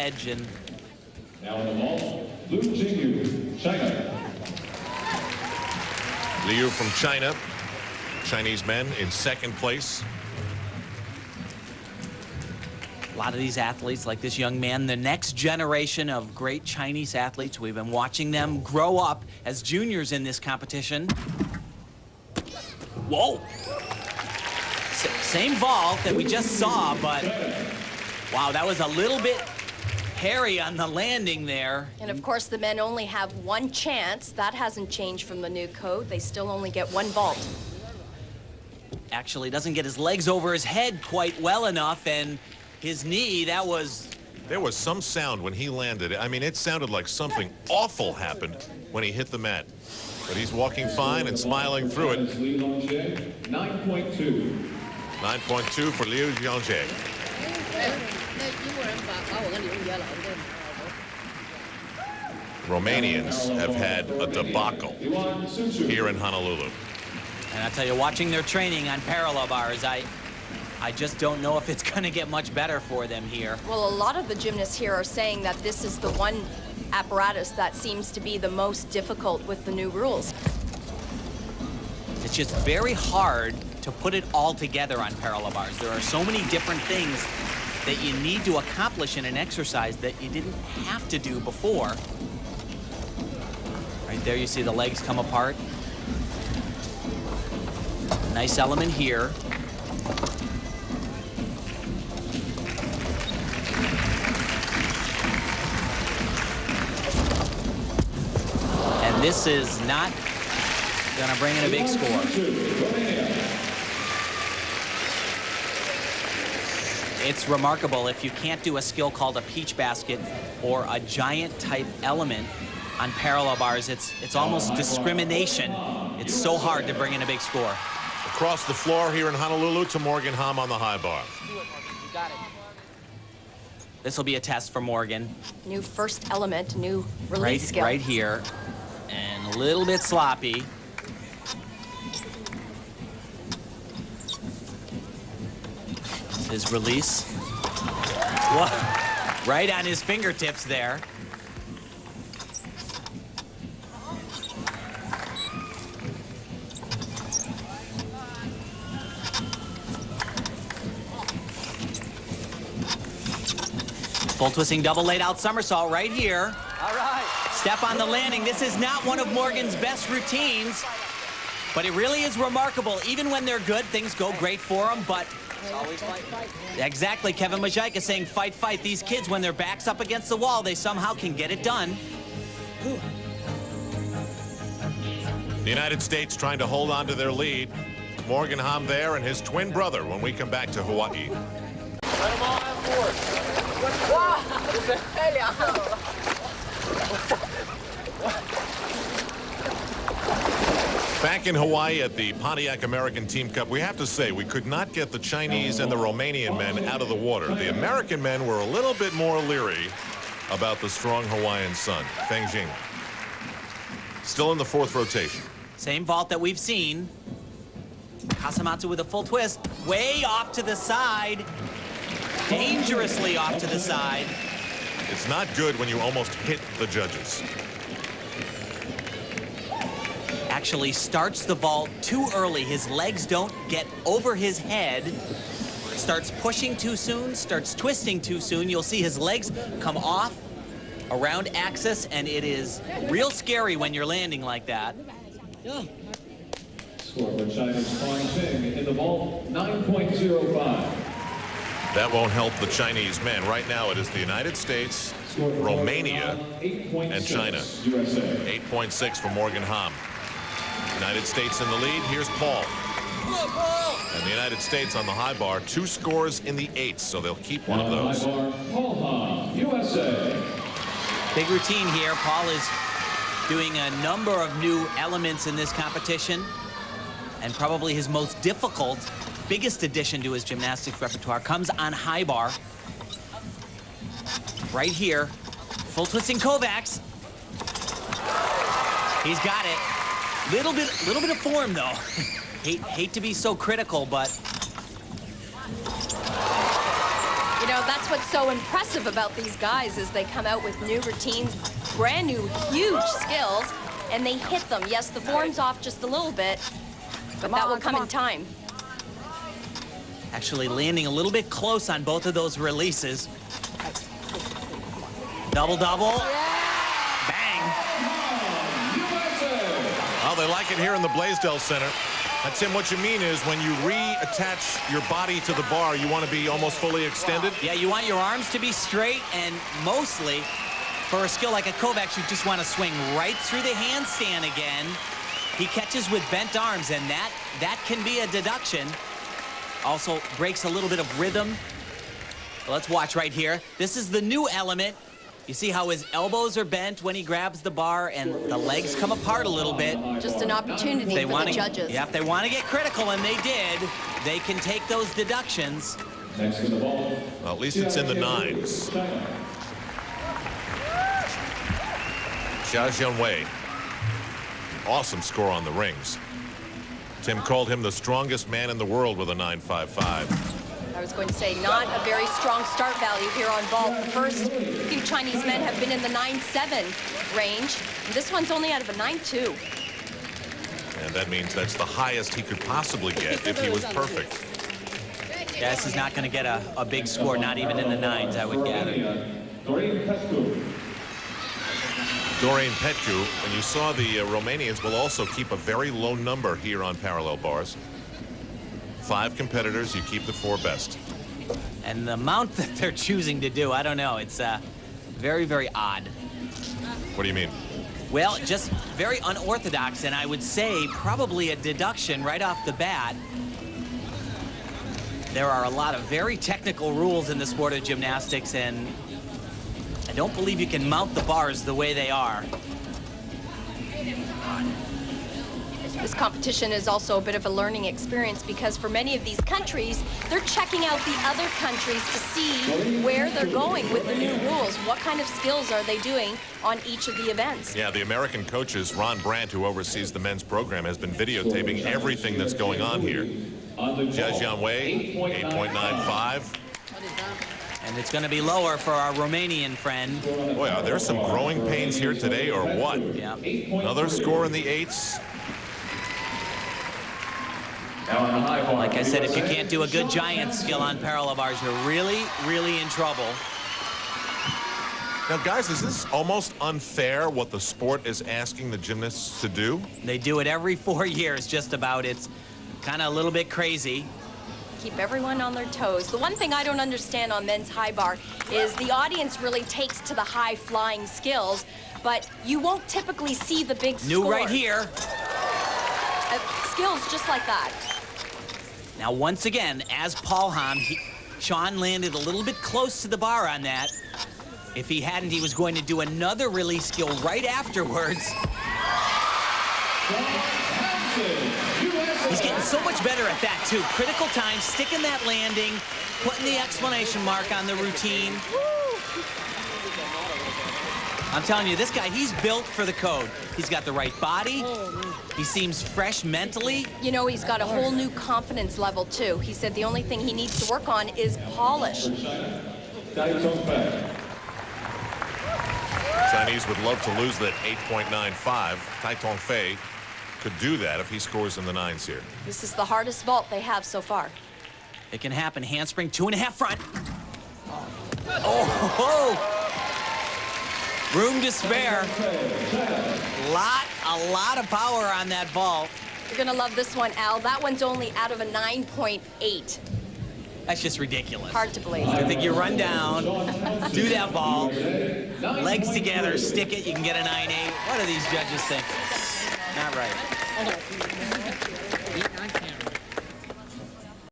edge. And now on the vault, Liu Jinyu, China. Liu from China. Chinese men in second place. a lot of these athletes, like this young man, the next generation of great Chinese athletes, we've been watching them grow up as juniors in this competition. Whoa! Same vault that we just saw, but wow, that was a little bit hairy on the landing there. And of course, the men only have one chance. That hasn't changed from the new code. They still only get one vault. Actually doesn't get his legs over his head quite well enough, and his knee, that was... There was some sound when he landed. I mean, it sounded like something awful happened when he hit the mat. But he's walking fine and smiling through it. 9.2. 9.2 for Liu Jinyu. Romanians have had a debacle here in Honolulu. And I tell you, watching their training on parallel bars, I just don't know if it's going to get much better for them here. Well, a lot of the gymnasts here are saying that this is the one apparatus that seems to be the most difficult with the new rules. It's just very hard to put it all together on parallel bars. There are so many different things that you need to accomplish in an exercise that you didn't have to do before. Right there, you see the legs come apart. Nice element here. And this is not gonna bring in a big score. It's remarkable if you can't do a skill called a peach basket or a giant type element on parallel bars. It's almost discrimination. It's so hard to bring in a big score. Across the floor here in Honolulu to Morgan Hamm on the high bar. This will be a test for Morgan. New first element, new release skill. Right here. And a little bit sloppy. His release. Whoa. Right on his fingertips there. Full twisting double laid out somersault right here. All right. Step on the landing. This is not one of Morgan's best routines, but it really is remarkable. Even when they're good, things go great for them, but it's always fight, fight. Exactly. Kevin Majaika saying fight, fight. These kids, when their back's up against the wall, they somehow can get it done. The United States trying to hold on to their lead. Morgan Hamm there and his twin brother when we come back to Hawaii. Let them all have force. Back in Hawaii at the Pontiac American Team Cup, we have to say we could not get the Chinese and the Romanian men out of the water. The American men were a little bit more leery about the strong Hawaiian sun, Feng Jing. Still in the fourth rotation. Same vault that we've seen. Kasamatsu with a full twist, way off to the side. Dangerously off to the side. It's not good when you almost hit the judges. Actually starts the vault too early. His legs don't get over his head. Starts pushing too soon, starts twisting too soon. You'll see his legs come off around axis, and it is real scary when you're landing like that. Score for China's Feng in the vault, 9.05. That won't help the Chinese men. Right now it is the United States, Romania, and China. 8.6 for Morgan Hamm. United States in the lead. Here's Paul. And the United States on the high bar, 2 scores in the 8s, so they'll keep one of those. Paul Hamm, USA. Big routine here. Paul is doing a number of new elements in this competition, and probably his most difficult, biggest addition to his gymnastics repertoire comes on high bar. Right here, full twisting Kovacs. He's got it. Little bit of form though. hate to be so critical, but know, that's what's so impressive about these guys is they come out with new routines, brand new, huge skills, and they hit them. Yes, the form's off just a little bit, but that will come in time. Actually landing a little bit close on both of those releases. Double. Bang. Well, they like it here in the Blaisdell Center. Tim, what you mean is when you reattach your body to the bar, you want to be almost fully extended? Yeah, you want your arms to be straight, and mostly, for a skill like a Kovacs, you just want to swing right through the handstand again. He catches with bent arms, and that can be a deduction. Also breaks a little bit of rhythm. Let's watch right here. This is the new element. You see how his elbows are bent when he grabs the bar, and the legs come apart a little bit. Just an opportunity for the judges. Yeah, if they want to get critical, and they did, they can take those deductions. Next to the ball. Well, at least it's in the 9s. Xie Jianhui. Awesome score on the rings. Tim called him the strongest man in the world with a 9.55. I was going to say, not a very strong start value here on vault. The first few Chinese men have been in the 9.7 range. And this one's only out of a 9.2. And that means that's the highest he could possibly get if he was perfect. Yeah, this is not going to get a big score, not even in the 9s, I would gather. Dorin Petcu. Dorin Petcu, and you saw the Romanians will also keep a very low number here on parallel bars. 5 competitors, you keep the 4 best. And the amount that they're choosing to do, I don't know. It's very, very odd. What do you mean? Well, just very unorthodox, and I would say probably a deduction right off the bat. There are a lot of very technical rules in the sport of gymnastics, and I don't believe you can mount the bars the way they are. This competition is also a bit of a learning experience because for many of these countries, they're checking out the other countries to see where they're going with the new rules. What kind of skills are they doing on each of the events? Yeah, the American coaches, Ron Brandt, who oversees the men's program, has been videotaping everything that's going on here. Xie Jianhui, 8.95. And it's going to be lower for our Romanian friend. Boy, are there some growing pains here today or what? Yeah. Another score in the 8s. Like I said, if you can't do a good giant skill on parallel bars, you're really, really in trouble. Now, guys, is this almost unfair what the sport is asking the gymnasts to do? They do it every 4 years, just about. It's kind of a little bit crazy. Keep everyone on their toes. The one thing I don't understand on men's high bar is the audience really takes to the high flying skills, but you won't typically see the big New scores. right here. Skills just like that. Now, once again, as Paul Hamm, Sean landed a little bit close to the bar on that. If he hadn't, he was going to do another release skill right afterwards. He's getting so much better at that, too. Critical time, sticking that landing, putting the exclamation mark on the routine. I'm telling you, this guy, he's built for the code. He's got the right body. He seems fresh mentally. You know, he's got a whole new confidence level, too. He said the only thing he needs to work on is polish. Chinese would love to lose that 8.95. Tai Tongfei could do that if he scores in the 9s here. This is the hardest vault they have so far. It can happen. Handspring, 2.5 front. Oh! Room to spare. A lot of power on that vault. You're gonna love this one, Al. That one's only out of a 9.8. That's just ridiculous. Hard to believe. I think you run down, do that vault, legs together, stick it, you can get a 9.8. What do these judges think? Not right.